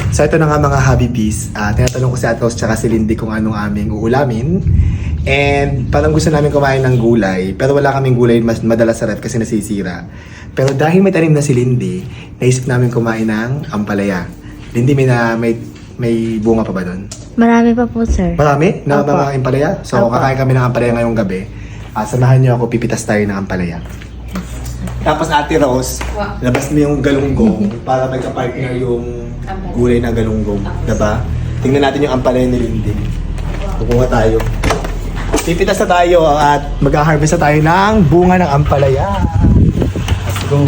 So ito na nga mga Habibis, tinatanong ko si Ate Rose tsaka si Lindy kung anong aming uulamin. And parang gusto namin kumain ng gulay, pero wala kaming gulay mas madalas sa ref kasi nasisira. Pero dahil may tanim na si Lindy, naisip namin kumain ng ampalaya. Lindy, may bunga pa ba doon? Marami pa po, sir. Marami na Opo. mga ampalaya? So Opo. kakain kami ng ampalaya ngayong gabi. Samahan niyo ako, pipitas tayo ng ampalaya. Tapos Ate Rose, labas mo yung galunggong para magka-partner yung gulay na galunggong. Diba? Tingnan natin yung ampalaya ni Lindy. Kukuha tayo. Pipitas na tayo at mag-harvest na tayo ng bunga ng ampalaya. Let's go.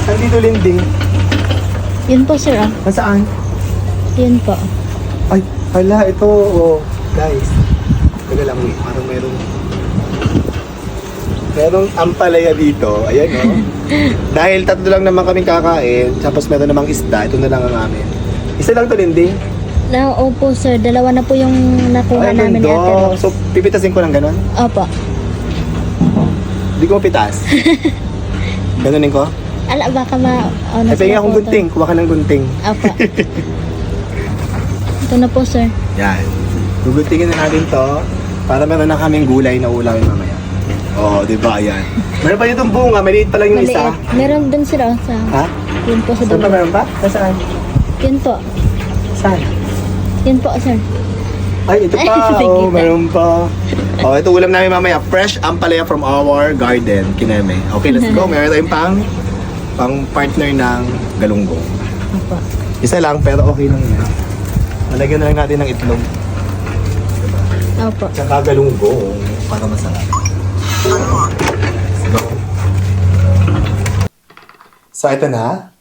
Saan dito, Lindy? Yun po, sir. Nasaan? Yun po. Ay, hala, ito. Oh, guys. Taga lang, wait. Parang merong ampalaya dito. Ayan, oh. Dahil tatlo lang naman kaming kakain, tapos meron namang isda. Ito na lang ang amin. Isa lang to, Lindy. Opo, sir. Dalawa na po yung nakuha Ay, namin ni Ate mundo. Rose. So, pipitasin ko ng ganon? Opo. Hindi ko mapitas. Ganunin ko? Ala, baka Ay, pahinga akong gunting. Kuha ka ng gunting. Opo. Ito na po, sir. Yan. Guguntingin na natin to para meron na kaming gulay na ulamin mamaya. Oh, di ba? Ayan. Meron pa ditong bunga. Maliit pa lang yung isa. Maliit. Meron dun, sir. Sa, Ha? yun po sa Saan pa dulo. meron pa? Saan? Yun po. Saan? Yun po, sir. Ay, ito pa. Sige Oh, pa. meron pa. Oh, ito ulam namin mamaya. Fresh ampalaya from our garden. Kineme. Okay, let's go. Meron tayong pang partner ng galunggong. Opo. Isa lang, pero okay lang yan. Malagyan na lang natin ng itlog. Opo. Tsaka galunggong para masarap. Let's go. So, ito na.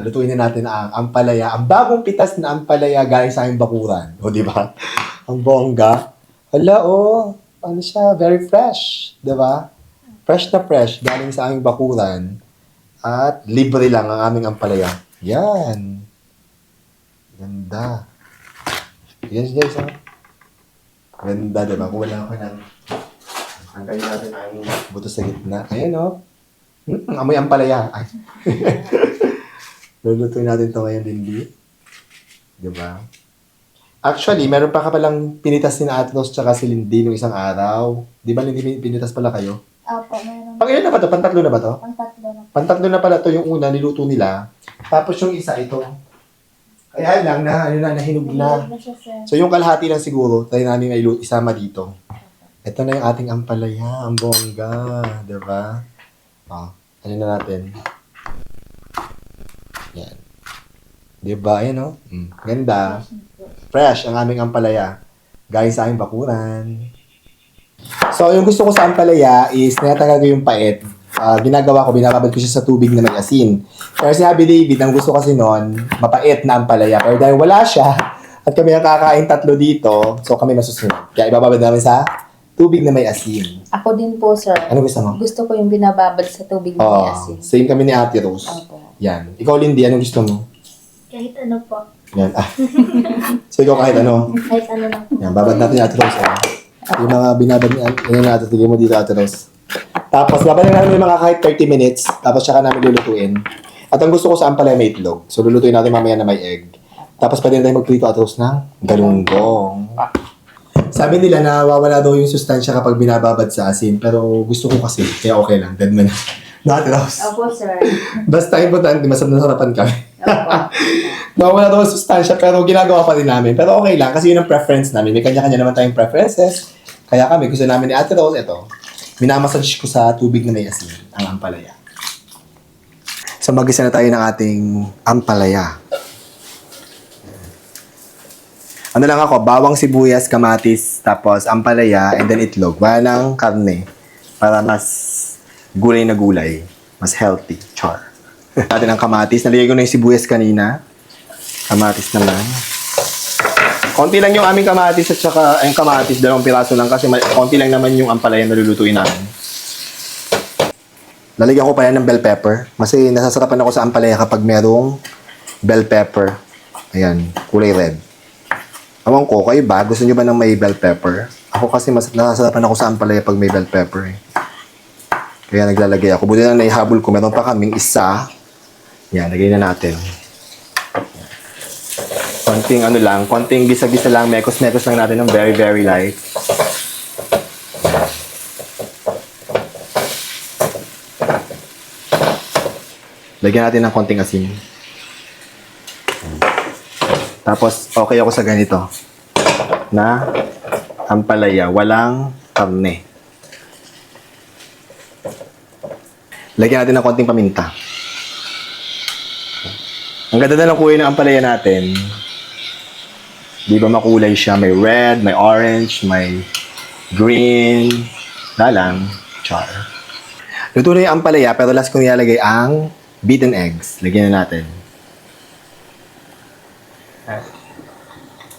Lutuin na natin ang ampalaya. Ang bagong pitas na ampalaya galing sa aming bakuran. O, di ba? Ang bongga. Hala, oh. Ano siya? Very fresh. Di ba? Fresh na fresh. Galing sa aming bakuran. At libre lang ang aming ampalaya. Yan. Ganda. Yan guys, ha? Ganda, di ba? Kuha ako ng... Hanggang natin ang buto sa gitna. Ayan, oh. Amoy ampalaya. Ay. Lulutuin natin ito ngayon, Lindy. Diba? Actually, meron pa ka palang pinitas ni na Ate Rose tsaka si Lindy nung isang araw. Di ba, Lindy, pinitas pala kayo? Opo, meron. Pang ilan na ba ito? Pantatlo na ba ito? Ang tatlo na. Pantatlo na pala ito yung una, niluto nila. Tapos yung isa, ito. Kaya lang, nahinog na. siya, sir. So yung kalahati lang siguro, tayo namin may isama dito. Ito na yung ating ampalaya, ang bongga. Diba? Ano na natin? Yan. Diba? Ayan, oh. Ganda. Fresh ang aming ampalaya. Galing sa aming bakuran. So, yung gusto ko sa ampalaya is tinatanggal ko yung pait. Ginagawa ko, binababad ko siya sa tubig na may asin. Pero si Happy David, ang gusto kasi noon, mapait na ampalaya. Pero dahil wala siya, at kami ang kakain tatlo dito, so kami masusunod. Kaya ibababad namin sa tubig na may asin. Ako din po, sir. Ano gusto mo? Gusto ko yung binababad sa tubig na may asin. Same kami ni Ate Rose. Opo. Yan. Ikaw, Lindy, anong gusto mo? Kahit ano po. Yan. So, ikaw kahit ano. Kahit ano lang po. Yan, babad natin yung Ate Rose. Yung mga binabad niya, yun natin. Tigil mo dito, Ate Rose. Tapos, babad na namin yung mga kahit 30 minutes. Tapos, saka namin lulutuin. At ang gusto ko sa ampalaya may itlog. So, lulutuin natin mamaya na may egg. Tapos, pwede na tayo magprito, Ate Rose, ng galunggong. Sabi nila na wawala daw yung sustansya kapag binababad sa asin. Pero gusto ko kasi, kaya okay lang. Dead man. No, Ate Rose. Opo, sir. Basta importante, nasarapan kami. Opo. Nawala daw ang sustansya pero ginagawa pa rin namin. Pero okay lang kasi yun ang preference namin. May kanya-kanya naman tayong preferences. Kaya kami, gusto namin ni Ate Rose, ito. Minamassage ko sa tubig na may asin, ang ampalaya. So mag-isa na tayo ng ating ampalaya. Ano lang ako, bawang sibuyas, kamatis, tapos ampalaya, and then itlog. Wala ng karne. Para mas gulay na gulay. Mas healthy. Char. Natin ang kamatis. Nalagay ko na yung sibuyas kanina. Kamatis naman. Konti lang yung aming kamatis at saka yung kamatis, 2 piraso lang kasi konti lang naman yung ampalaya na lulutuin namin. Lalagyan ko pa yan ng bell pepper. Kasi nasasarapan ako sa ampalaya kapag merong bell pepper. Ayan, kulay red. Ewan ko, kayo ba? Gusto nyo ba ng may bell pepper? Ako kasi mas nasasarapan ako sa ampalaya pag may bell pepper. Kaya naglalagay ako. Buti na naihabol ko. Meron pa kaming isa Yan, lagay na natin. Konting ano lang, konting gisa-gisa lang, mekos-mekos lang natin ng very, very light. Lagyan natin ng konting asin. Tapos, okay ako sa ganito. Na ampalaya, walang karne. Lagyan natin ng konting paminta. Ang ganda na lang kulay ng ampalaya natin. Di ba makulay siya? May red, may orange, may green. Wala lang. Char. Luto na yung ampalaya, pero last kong nilalagay ang beaten eggs. Lagyan na natin.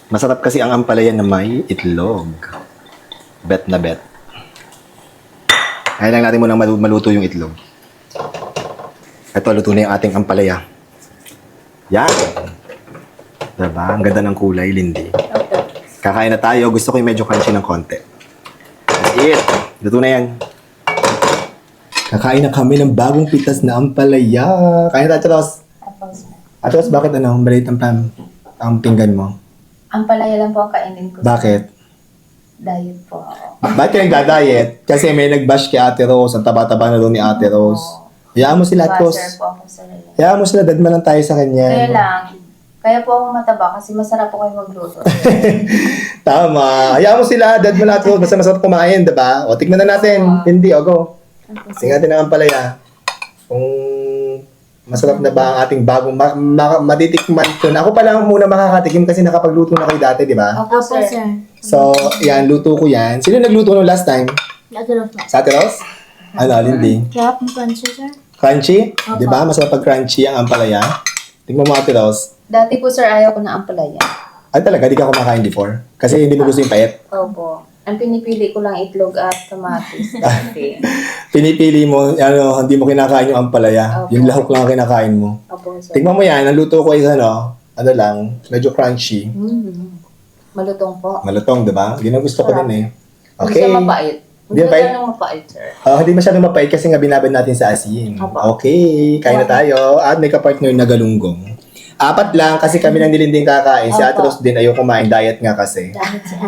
Masarap kasi ang ampalaya na may itlog. Bet na bet. Kaya lang natin munang maluto yung itlog. Ito, luto na yung ating ampalaya. Yan. Diba? Ang ganda ng kulay, Lindy. Okay. Kakain na tayo. Gusto ko yung medyo crunchy ng konti. That's it. Luto na yan. Kakain na kami ng bagong pitas na ampalaya. Kain na tayo, Ros. Opo, sir. Ros, bakit maliit ang pinggan mo? Ang palaya lang po ang kainin ko. sir. Bakit? Diet po ako. Bakit ka nagda-diet? Kasi may nag-bash kay Ate Rose. Ang taba-taba na doon ni Ate Rose. Hayaan mo sila, Ate Rose. Buzzer po ako, sir. Hayaan mo sila. Dadma lang tayo sa kanya. Kaya lang, kaya po ako mataba kasi masarap po kayo magluto. Tama. Hayaan mo sila. Dadma lang, Ate Rose. Basta masarap kumain, diba? O, tignan na natin. Hindi, o, go. Tingnan natin ang ampalaya. Kung masarap na ba ang ating bagong matitikman ko. Ako pa lang muna makakatikim kasi nakapagluto na kayo dati, di ba? Opo, Opo, sir. sir. So, yan, luto ko yan. Sino nagluto nung last time? Nagano po. Sa Ate Rose? Ano, Lindy? Sarap ng crunchy, sir. Crunchy? Di ba? Masarap pag crunchy ang ampalaya. Tingnan mo, Ate Rose. Dati po, sir, ayaw ko na ang palaya. Ay, talaga, di ka kumakain before? Kasi hindi mo gusto yung payat? Opo. Ang pinipili ko lang itlog at kamatis. Okay. Pinipili mo, hindi mo kinakain yung ampalaya. Opo. Yung lahok lang ang kinakain mo. Opo, sir. Tingnan mo yan, ang luto ko is ano lang, medyo crunchy. Malutong po. Malutong, di ba? Yun ang gusto ko din eh. Hindi Okay. siya mapait. Hindi Hindi mapait? siya mapait, sir. Hindi masyadong mapait kasi nga binabad natin sa asin. Opo. Okay, kain na tayo. At may kapartner na galunggong. 4 lang kasi kami ng nilinding kakain. Si Opo. Ate Rose din ayaw kumain. Diet nga kasi. Dahil siya.